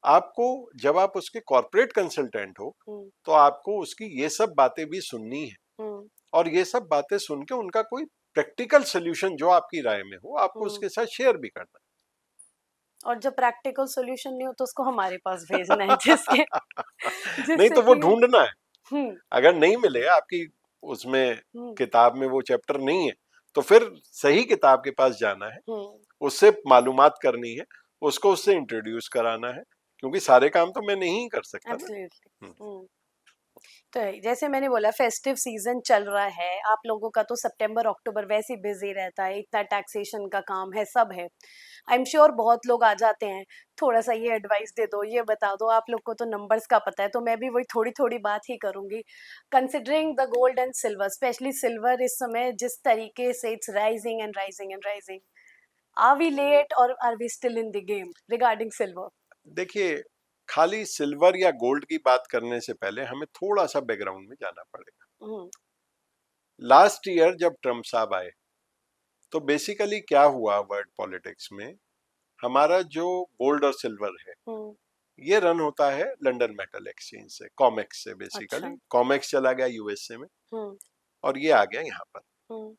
आपको, जब आप उसके कॉर्पोरेट कंसल्टेंट हो, हम्म। तो आपको उसकी ये सब बातें भी सुननी है, हम्म। और ये सब बातें सुन के उनका कोई प्रैक्टिकल सोल्यूशन जो आपकी राय में हो, आपको हम्म। उसके साथ शेयर भी करना और जब प्रैक्टिकल सॉल्यूशन नहीं हो तो उसको हमारे पास भेजना है जिसके है। नहीं जिससे तो वो कि ढूंढना है। हम्म। अगर नहीं मिले आपकी उसमें, हम्म। किताब में वो चैप्टर नहीं है, तो फिर सही किताब के पास जाना है, हम्म। उससे मालूमात करनी है, उसको उससे इंट्रोड्यूस कराना है, क्योंकि सारे काम तो मैं नहीं कर सकता ना। एब्सोल्युटली। तो जैसे मैंने बोला फेस्टिव सीजन चल रहा है, आप लोगों का तो सितंबर अक्टूबर वैसे ही बिजी रहता है, इतना टैक्सेशन का काम है, सब है। आई एम श्योर बहुत लोग आ जाते हैं, थोड़ा सा ये एडवाइस दे दो, ये बता दो। आप लोग को तो नंबर्स का पता है, तो मैं भी वही थोड़ी थोड़ी बात ही करूंगी। Considering the gold and silver, especially silver इस समय जिस तरीके से it's rising and rising and rising, are we late और are we still in the game regarding silver? देखिए, खाली सिल्वर या गोल्ड की बात करने से पहले हमें थोड़ा सा बैकग्राउंड में जाना पड़ेगा। हम्म। लास्ट ईयर जब ट्रम्प साहब आए, तो बेसिकली क्या हुआ वर्ल्ड पॉलिटिक्स में, हमारा जो गोल्ड और सिल्वर है, हम्म। ये रन होता है लंदन मेटल एक्सचेंज से, कॉमेक्स से। अच्छा। बेसिकली कॉमेक्स चला गया यूएसए में, हम्म। और ये आ गया यहाँ पर। हम्म।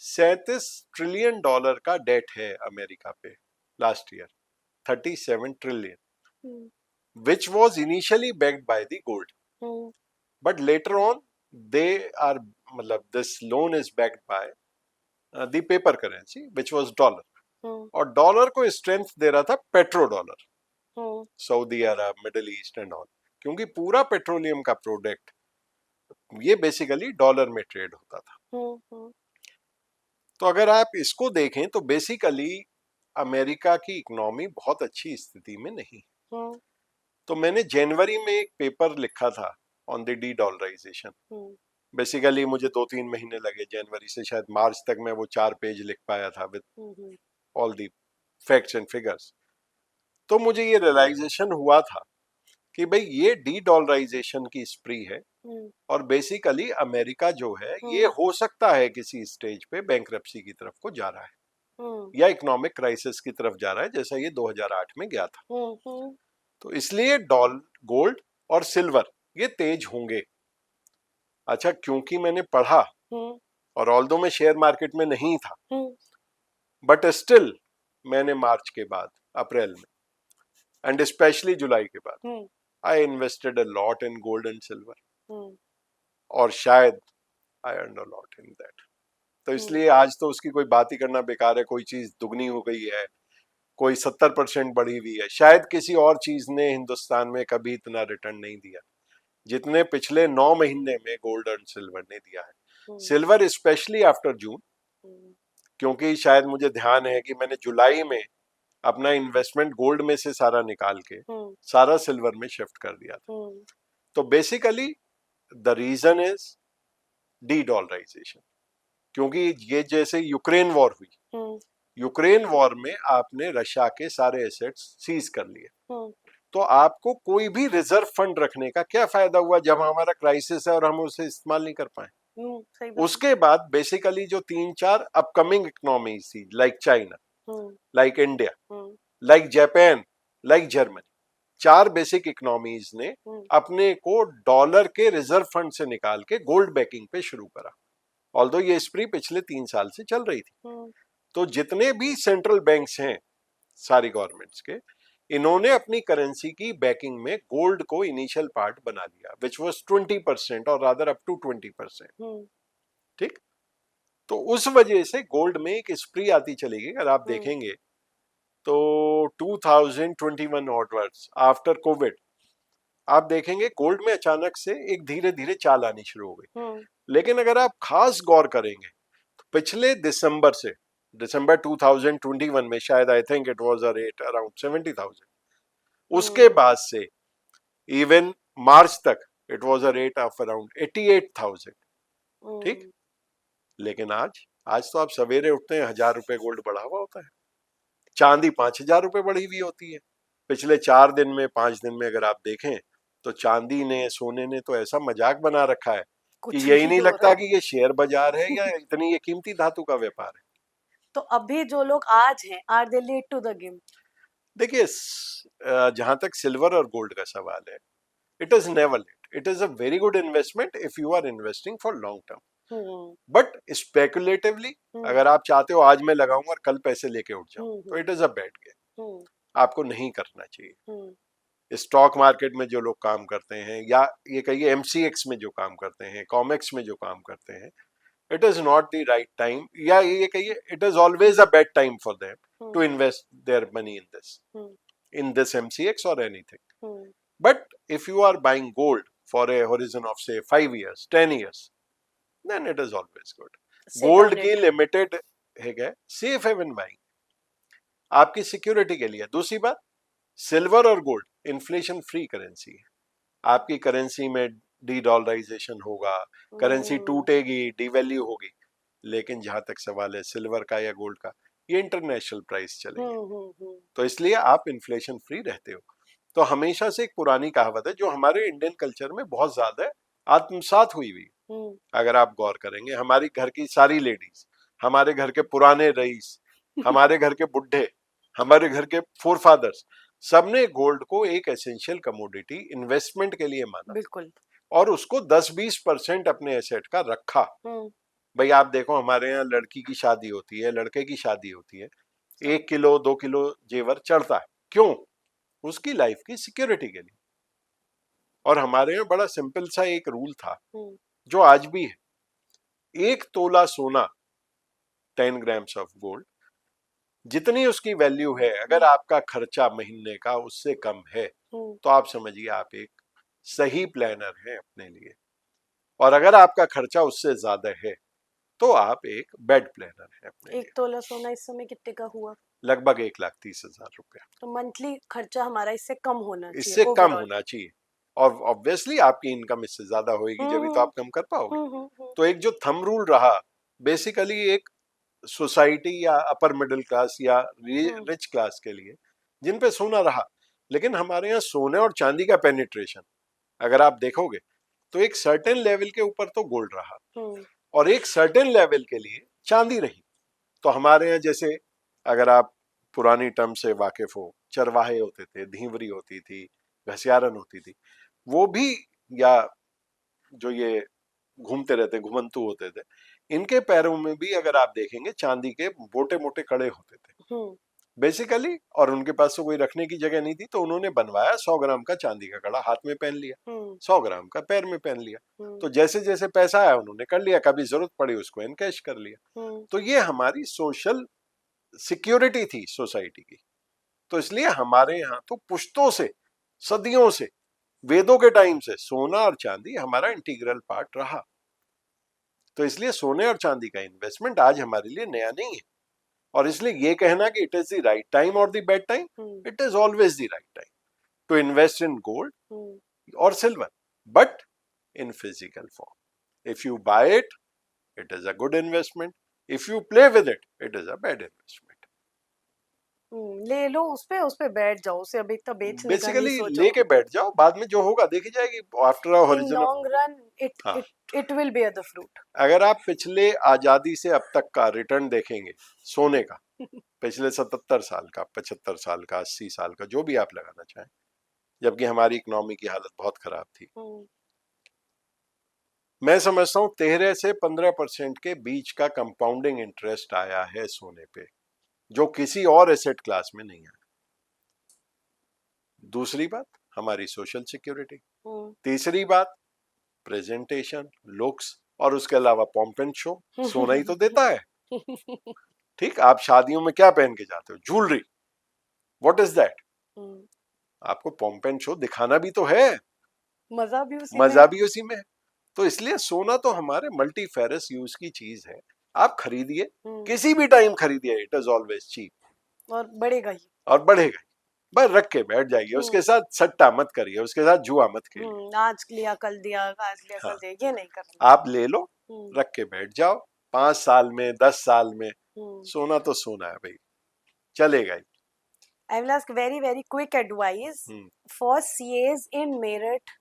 37 ट्रिलियन डॉलर का डेट है अमेरिका पे last year, 37 trillion, hmm. Which was initially backed by the gold, hmm. But later on they are, मतलब this loan is backed by the paper currency which was dollar. Hmm. और dollar को strength दे रहा था petro dollar, hmm. Saudi Arab, Middle East and all, क्योंकि पूरा petroleum का product ये बेसिकली डॉलर में ट्रेड होता था। हम्म। तो अगर आप इसको देखें तो बेसिकली अमेरिका की इकोनॉमी बहुत अच्छी स्थिति में नहीं। हम्म। तो मैंने जनवरी में एक पेपर लिखा था on the de dollarisation. Hmm. Basically मुझे 2-3 महीने लगे, जनवरी से शायद मार्च तक मैं वो 4 पेज लिख पाया था with hmm. All the facts and figures. तो मुझे ये रियलाइजेशन हुआ था कि भाई ये डी डॉलराइजेशन की स्प्री है, हम्म। और बेसिकली अमेरिका जो है ये हम्म। हो सकता है किसी स्टेज पे बैंक्रप्सी की तरफ को जा रहा है, हम्म। या इकोनॉमिक क्राइसिस की तरफ जा रहा है, जैसा ये 2008 में गया था। हम्म। तो इसलिए डॉल गोल्ड और सिल्वर ये तेज होंगे। अच्छा, क्योंकि मैंने पढ़ा, हम्म। और ऑल्दो मैं शेयर मार्केट में नहीं था, हम्म। बट स्टिल मैंने मार्च के बाद, अप्रैल में, एंड स्पेशली जुलाई के बाद, hmm. I invested a lot in gold and silver, hmm. और शायद I earn a lot in that. तो हम्म। इसलिए आज तो उसकी कोई बात ही करना बेकार है। कोई चीज दुगनी हो गई है, कोई 70% बढ़ी हुई है, शायद किसी और चीज ने हिंदुस्तान में कभी इतना रिटर्न नहीं दिया जितने पिछले 9 महीने में गोल्ड और सिल्वर ने दिया है। हम्म। सिल्वर स्पेशली आफ्टर जून, हम्म। क्योंकि शायद मुझे ध्यान है कि मैंने जुलाई में अपना इन्वेस्टमेंट गोल्ड में से सारा निकाल के हम्म। सारा सिल्वर में शिफ्ट कर दिया था। हम्म। तो basically the reason is de dollarisation, क्योंकि ये जैसे यूक्रेन वॉर हुई, हम्म। यूक्रेन वॉर में आपने रशिया के सारे एसेट्स सीज कर लिए, हम्म। तो आपको कोई भी रिजर्व फंड रखने का क्या फायदा हुआ जब हमारा क्राइसिस है और हम उसे इस्तेमाल नहीं कर पाए। सही बात है। उसके बाद बेसिकली जो 3-4 अपकमिंग इकोनॉमीज थी, like China, hmm. Like India, hmm. Like Japan, like Germany, 4 basic economies ने हम्म। अपने को डॉलर के रिजर्व फंड से निकाल के गोल्ड बैकिंग पे शुरू करा। ऑल्दो ये स्प्री पिछले 3 साल से चल रही थी। हम्म। तो जितने भी सेंट्रल बैंक्स हैं सारी गवर्नमेंट्स के, इन्होंने अपनी करेंसी की बैकिंग में गोल्ड को इनिशियल पार्ट बना लिया, विच वाज 20%, और रादर अप टू 20%। हम्म। ठीक। तो उस वजह से गोल्ड में एक स्प्री आती चलेगी। अगर आप हम्म। देखेंगे तो 2021 ऑनवर्ड्स आफ्टर कोविड, आप देखेंगे गोल्ड में अचानक से एक धीरे धीरे चाल आनी शुरू हो गई। हम्म। लेकिन अगर आप खास गौर करेंगे तो पिछले दिसंबर से, दिसंबर 2021 में शायद, I think it was a rate around 70,000, उसके हम्म। बाद से इवन मार्च तक it was a rate of around 88,000। ठीक। हम्म, लेकिन आज आज तो आप सवेरे उठते हैं 1,000 रुपए गोल्ड बढ़ा हुआ होता है, चांदी 5,000 रुपए बढ़ी हुई होती है। पिछले 4 दिन में 5 दिन में अगर आप देखें तो चांदी ने सोने ने तो ऐसा मजाक बना रखा है कि कुछ यही नहीं नहीं हो रहा लगता है। कि ये शेयर बाजार है या इतनी ये कीमती धातु का व्यापार है। तो अभी जो लोग आज हैं, are they late to the game? देखिए जहां तक सिल्वर और गोल्ड का सवाल है, it is never late, it is a very good investment if you are investing for long term. Hmm, but speculatively hmm, अगर आप चाहते हो आज मैं लगाऊंगा और कल पैसे लेके उठ जाऊं, तो hmm, it is a bad game, hmm, आपको नहीं करना चाहिए। हम्म, स्टॉक मार्केट में जो लोग काम करते हैं या ये कहिए एमसीएक्स में जो काम करते हैं, कॉमेक्स में जो काम करते हैं, it is not the right time, या ये कहिए it is always a bad time for them hmm, to invest their money hmm, in this MCX और anything. Hmm, but if you are buying gold for a horizon of say 5 years 10 years, then it is always good. Sit gold on की it. Limited है safe haven buying, आपकी security के लिए। दूसरी बात, silver और gold inflation free currency है, आपकी करेंसी में डी डॉलराइजेशन होगा, करेंसी हम्म, टूटेगी, डिवैल्यू होगी, लेकिन जहां तक सवाल है सिल्वर का या गोल्ड का, ये इंटरनेशनल प्राइस चलेंगे, तो इसलिए आप इन्फ्लेशन फ्री रहते हो। तो हमेशा से एक पुरानी कहावत है जो हमारे इंडियन कल्चर में बहुत ज्यादा आत्मसात हुई हुई। हम्म, अगर आप गौर करेंगे, हमारी घर की सारी लेडीज, हमारे घर के पुराने रईस, हमारे घर के बुढ़े, हमारे घर के फोर फादर्स, सबने गोल्ड को एक एसेंशियल कमोडिटी इन्वेस्टमेंट के लिए माना बिल्कुल। और उसको 10-20% अपने एसेट का रखा। हम्म, भाई आप देखो, हमारे यहाँ लड़की की शादी होती है, लड़के की शादी होती है, सब। 1 किलो 2 किलो जेवर चढ़ता है, क्यों? उसकी लाइफ की सिक्योरिटी के लिए। और हमारे यहाँ बड़ा सिंपल सा एक रूल था हम्म, जो आज भी है, 1 तोला सोना 10 ग्राम्स ऑफ गोल्ड, जितनी उसकी वैल्यू है, अगर हम्म, आपका खर्चा महीने का उससे कम है हम्म, तो आप समझिए आप एक सही प्लानर हैं अपने लिए, और अगर आपका खर्चा उससे ज्यादा है तो आप एक बैड प्लानर हैं अपने एक लिए। तोला सोना इस समय कितने का हुआ? लगभग 1,30,000 रुपया, तो मंथली खर्चा हमारा इससे कम होना चाहिए इससे कम ओवरऑल। होना चाहिए। और ऑब्वियसली आपकी इनकम इससे ज्यादा होगी, जब तो हम्म, आप कम कर पाओगे। हम्म, तो एक जो थंब रूल रहा, बेसिकली एक सोसाइटी या अपर मिडिल क्लास या हम्म, रिच क्लास के लिए, जिन पे सोना रहा। लेकिन हमारे यहाँ सोने और चांदी का पेनिट्रेशन अगर आप देखोगे तो एक सर्टेन लेवल के ऊपर तो गोल्ड रहा हम्म, और एक सर्टेन लेवल के लिए चांदी रही। तो हमारे यहाँ जैसे, अगर आप पुरानी टर्म से वाकिफ हो, चरवाहे होते थे, धीवरी होती थी, घसियारन होती थी, वो भी, या जो ये घूमते रहते घुमंतु होते थे, इनके पैरों में भी अगर आप देखेंगे चांदी के मोटे मोटे कड़े होते थे हम्म, बेसिकली। और उनके पास तो कोई रखने की जगह नहीं थी, तो उन्होंने बनवाया 100 ग्राम का चांदी का कड़ा, हाथ में पहन लिया, हम्म, 100 ग्राम का पैर में पहन लिया। हम्म, तो जैसे जैसे पैसा आया उन्होंने कर लिया, कभी जरूरत पड़ी उसको एनकैश कर लिया। हम्म, तो ये हमारी सोशल सिक्योरिटी थी सोसाइटी की। तो इसलिए हमारे यहाँ तो पुश्तों से, सदियों से, वेदों के टाइम से सोना और चांदी हमारा इंटीग्रल पार्ट रहा। तो इसलिए सोने और चांदी का इन्वेस्टमेंट आज हमारे लिए नया नहीं है। और इसलिए ये कहना कि it is the right time और the bad time, hmm, it is always the right time to invest in gold hmm, और silver, but in physical form. If you buy it, it is a good investment. If you play with it, it is a bad investment. ले लो, उस पे बैठ जाओ, उसे अभी तक बेचने का नहीं बेसिकली सोचो। लेके बैठ जाओ, बाद में जो होगा देखी जाएगी after a in horizon of. Long run it हाँ, it it will bear the fruit. अगर आप पिछले आजादी से अब तक का रिटर्न देखेंगे सोने का, पिछले 77 साल का, 75 साल का, 80 साल का, जो भी आप लगाना चाहें, जबकि हमारी इकोनॉमी की हालत बहुत खराब थी, मैं समझता हूँ 13 से 15% के बीच का कंपाउंडिंग इंटरेस्ट आया है सोने पे, जो किसी और एसेट क्लास में नहीं आया। दूसरी बात, हमारी सोशल सिक्योरिटी। तीसरी बात, प्रेजेंटेशन, लुक्स, और उसके अलावा पॉम्प एंड शो, सोना ही तो देता है। ठीक, आप शादियों में क्या पहन के जाते हो? ज्वेलरी। What is that? आपको पॉम्प एंड शो दिखाना भी तो है, मजा भी उसी में मजा है। भी उसी में है। तो इसलिए सोना तो हमारे मल्टीफेरस यूज की चीज है। आप खरीदिए, किसी भी टाइम खरीदिए, इट इज ऑलवेज चीप और बढ़ेगा ही। और बढ़ेगा। बस रख के बैठ जाइए, उसके साथ सट्टा मत करिए, उसके साथ जुआ मत खेलिए। आज लिया कल दिया, आज लिया कल हाँ, दिया, ये नहीं करना। आप ले लो, रख के बैठ जाओ, 5 साल में 10 साल में सोना तो सोना है भाई, चलेगा ही। I will ask very very quick advice hmm, for CAs in Meerut.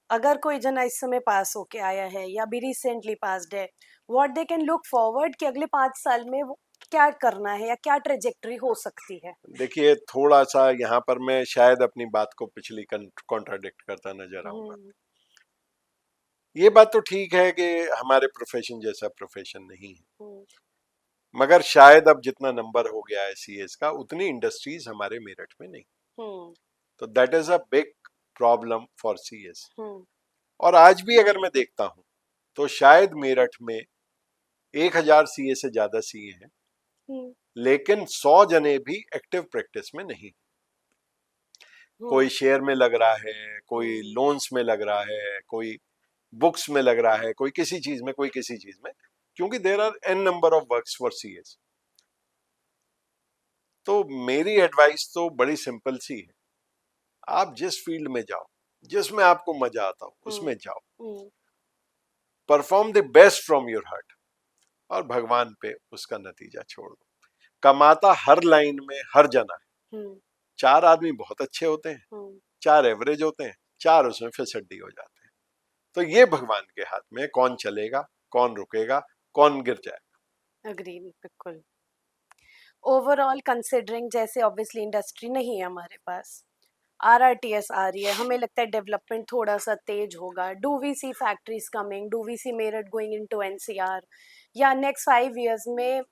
अगर कोई जना इस समय पास होके आया है या भी रिसेंटली पास्ड है, what they can look forward कि अगले 5 साल में वो क्या करना है या क्या ट्रेजेक्टरी हो सकती है? देखिए थोड़ा सा यहाँ पर मैं शायद अपनी बात को पिछली कॉन्ट्राडिक्ट करता नजर आऊंगा। हम्म, ये बात तो ठीक है कि हमारे प्रोफेशन जैसा प्रोफेशन नहीं है, हम्म, मगर शायद अब जितना नंबर हो गया है सीएस का, उतनी इंडस्ट्रीज हमारे मेरठ में नहीं। हम्म, तो that is a big problem for CS. Hmm, और आज भी अगर मैं देखता हूं तो शायद मेरठ में 1,000 सीए से ज्यादा सीए हैं, हम्म, लेकिन 100 जने भी एक्टिव प्रैक्टिस में नहीं। कोई शेयर में लग रहा है, कोई हम्म, लोन्स में लग रहा है, कोई बुक्स में लग रहा है, कोई किसी चीज में, कोई किसी चीज में, क्योंकि there are an number of works for CS. तो मेरी एडवाइस तो बड़ी सिंपल सी है, आप जिस फील्ड में जाओ, जिसमें आपको मजा आता हो उसमें जाओ, hmm, perform the best from your heart, और भगवान पे उसका नतीजा छोड़ दो। कमाता हर लाइन में हर जना है। हम्म, 4 आदमी बहुत अच्छे होते हैं, हम्म, 4 एवरेज होते हैं, 4 उसमें फिसड्डी हो जाते हैं। तो ये भगवान के हाथ में है, कौन चलेगा, कौन रुकेगा, कौन गिर जाए। अग्री बिल्कुल। ओवरऑल कंसिडरिंग जैसे ऑब्वियसली इंडस्ट्री नहीं है हमारे पास, आरआरटीएस आ रही है, हमें लगता है डेवलपमेंट थोड़ा सा तेज होगा। Do we see factories coming, do we see Meerut going into NCR, या नेक्स्ट 5 इयर्स में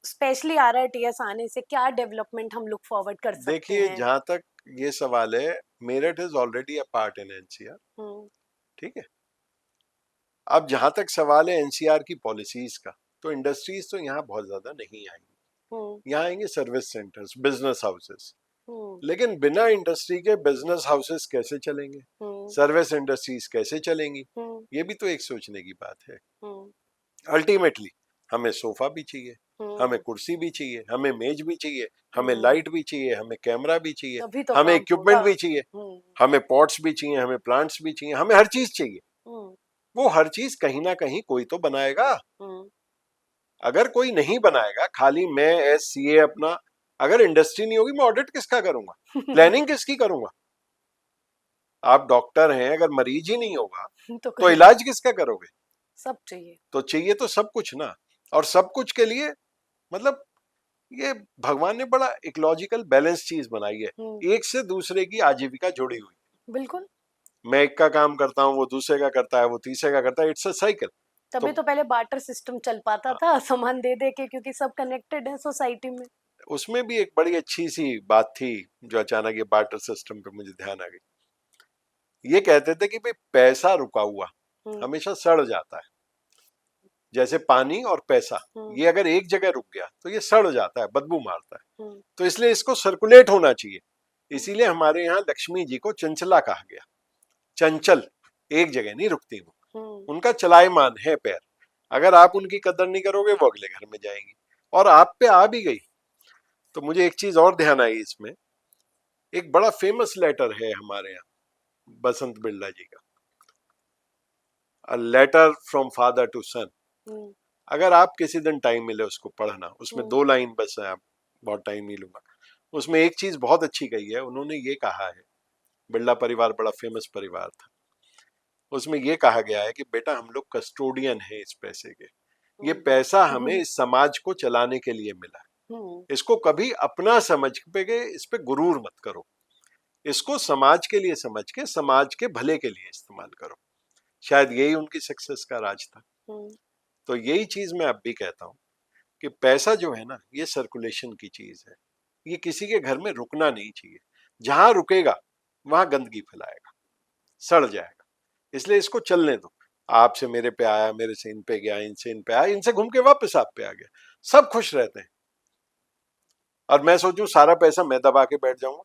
स्पेशली आरआरटीएस आने से क्या डेवलपमेंट हम लुक फॉरवर्ड कर सकते देखिए हैं? जहां तक ये सवाल है, Meerut is already a part in NCR, hmm, ठीक है। अब जहां तक सवाल है एनसीआर की पॉलिसीज का, तो इंडस्ट्रीज तो यहाँ बहुत ज्यादा नहीं हम्म, आएंगी। यहाँ आएंगे सर्विस सेंटर्स, बिजनेस हाउसेस। हम्म, लेकिन बिना इंडस्ट्री के बिजनेस हाउसेस कैसे चलेंगे, हम्म, सर्विस इंडस्ट्रीज कैसे चलेंगी? हम्म, ये भी तो एक सोचने की बात है। हम्म, अल्टीमेटली हमें सोफा भी चाहिए, हमें हम्म, कुर्सी भी चाहिए, हमें मेज भी चाहिए, हमें हम्म, लाइट भी चाहिए, हमें कैमरा भी चाहिए, तभी तो हमें काम होगा। इक्विपमेंट भी चाहिए, हम्म, हमें पॉट्स भी चाहिए, हमें प्लांट्स भी चाहिए, हमें हर चीज चाहिए। हम्म, वो हर चीज कहीं ना कहीं कोई तो बनाएगा। हम्म, अगर कोई नहीं बनाएगा, खाली मैं एस सीए अपना, अगर इंडस्ट्री नहीं होगी मैं ऑडिट किसका करूंगा, प्लानिंग किसकी करूंगा? आप डॉक्टर हैं, अगर मरीज ही नहीं होगा तो तो कोई इलाज किसका करोगे? सब चाहिए। तो चाहिए तो सब कुछ ना। और सब कुछ के लिए मतलब ये भगवान ने बड़ा इकोलॉजिकल बैलेंस चीज बनाई है, एक से दूसरे की आजीविका जुड़ी हुई। बिल्कुल। मैं एक का काम करता हूँ, वो दूसरे का करता है, वो तीसरे का करता है, इट्स अ साइकिल। तो तभी तो पहले बार्टर सिस्टम चल पाता हाँ, था, सामान दे दे के, क्योंकि सब कनेक्टेड है सोसाइटी में। उसमें भी एक बड़ी अच्छी सी बात थी जो अचानक ये बार्टर सिस्टम पे मुझे ध्यान आ गई। ये कहते थे कि भाई पैसा रुका हुआ हम्म, हमेशा सड़ जाता है, जैसे पानी और पैसा, हम्म, ये अगर एक जगह रुक गया तो ये सड़ जाता है, बदबू मारता है। हम्म, तो इसलिए इसको सर्कुलेट होना चाहिए। इसीलिए हमारे यहाँ लक्ष्मी जी को चंचला कहा गया। चंचल, एक जगह नहीं रुकती वो, हम्म, उनका चलायमान है पैर। अगर आप उनकी कदर नहीं करोगे वो अगले घर में जाएंगी, और आप पे आ भी गई। तो मुझे एक चीज और ध्यान आई इसमें, एक बड़ा फेमस लेटर है हमारे यहाँ बसंत बिरला जी का, a letter from father to son. Hmm, अगर आप किसी दिन टाइम मिले उसको पढ़ना, उसमें हम्म, 2 लाइन बस है, आप बहुत टाइम नहीं लूंगा। उसमें एक चीज बहुत अच्छी कही है उन्होंने, ये कहा है, बिरला परिवार बड़ा फेमस परिवार था, उसमें ये कहा गया है कि बेटा हम लोग कस्टोडियन हैं इस पैसे के, ये पैसा हमें हम्म, इस समाज को चलाने के लिए मिला है, हम्म, इसको कभी अपना समझ के इस पे गुरूर मत करो, इसको समाज के लिए समझ के समाज के भले के लिए इस्तेमाल करो। शायद यही उनकी सक्सेस का राज था। हम्म, तो यही चीज मैं अब भी कहता हूं कि पैसा जो है ना, ये सर्कुलेशन की चीज है, ये किसी के घर में रुकना नहीं चाहिए। जहां रुकेगा वहां गंदगी फैलाएगा, सड़ जाएगा। इसलिए इसको चलने दो। आपसे मेरे पे आया, मेरे से इन पे गया, इनसे इन पे आया, इनसे घूम के वापस आप पे आ गया, सब खुश रहते हैं। और मैं सोचूं सारा पैसा मैं दबा के बैठ जाऊंगा,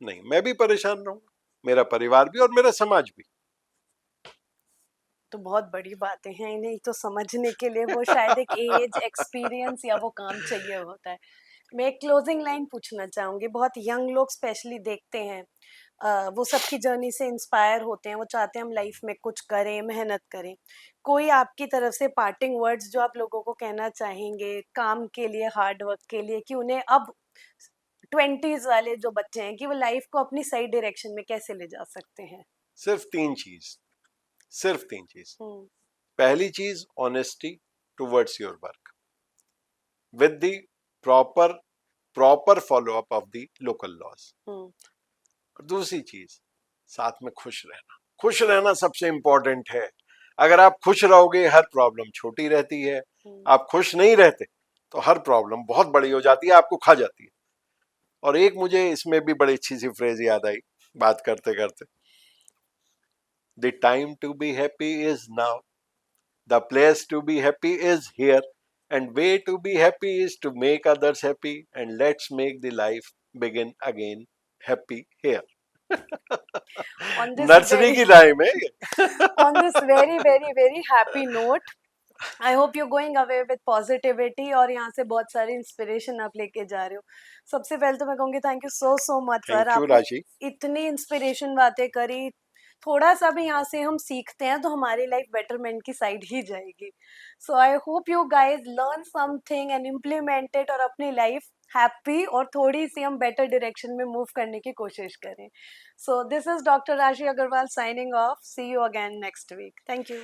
नहीं, मैं भी परेशान रहूंगा, मेरा परिवार भी और मेरा समाज भी। तो बहुत बड़ी बातें हैं, इन्हें तो समझने के लिए वो शायद एक एज एक्सपीरियंस या वो काम चाहिए होता है। मैं एक क्लोजिंग लाइन पूछना चाहूंगी। बहुत यंग लोग स्पेशली देखते हैं, वो सबकी जर्नी से इंस्पायर होते हैं, वो चाहते हैं हम लाइफ में कुछ करें, मेहनत करें। कोई आपकी तरफ से पार्टिंग वर्ड्स जो आप लोगों को कहना चाहेंगे काम के लिए, हार्ड वर्क के लिए, कि उन्हें अब 20s वाले जो बच्चे हैं कि वो लाइफ को अपनी सही डायरेक्शन में कैसे ले जा सकते हैं? सिर्फ तीन चीज, सिर्फ तीन चीज। हम्म। पहली चीज, honesty towards your work with the proper proper follow up of the local laws. Hmm. और दूसरी चीज, साथ में खुश रहना। खुश रहना सबसे इंपॉर्टेंट है। अगर आप खुश रहोगे हर प्रॉब्लम छोटी रहती है, हम्म। आप खुश नहीं रहते तो हर प्रॉब्लम बहुत बड़ी हो जाती है, आपको खा जाती है। और एक मुझे इसमें भी बड़ी अच्छी सी फ्रेज याद आई बात करते करते, the time to be happy is now, the place to be happy is here, and way to be happy is to make others happy, and let's make the life begin again happy here. On this nursery very की line है ये। on this very very very happy note, I hope you going away with positivity और यहाँ से बहुत सारी inspiration आप लेके जा रहे हो। सबसे पहले तो मैं कहूँगी thank you so so much sir, thank you आपने राशि। इतनी इंस्पिरेशन बातें करी। थोड़ा सा भी यहाँ से हम सीखते हैं तो हमारी लाइफ बेटरमेंट की साइड ही जाएगी। So I hope you guys learn something and implement it और अपनी लाइफ हैप्पी और थोड़ी सी हम बेटर डायरेक्शन में मूव करने की कोशिश करें। So this is doctor Rashi Agarwal signing off. See you again next week. Thank you.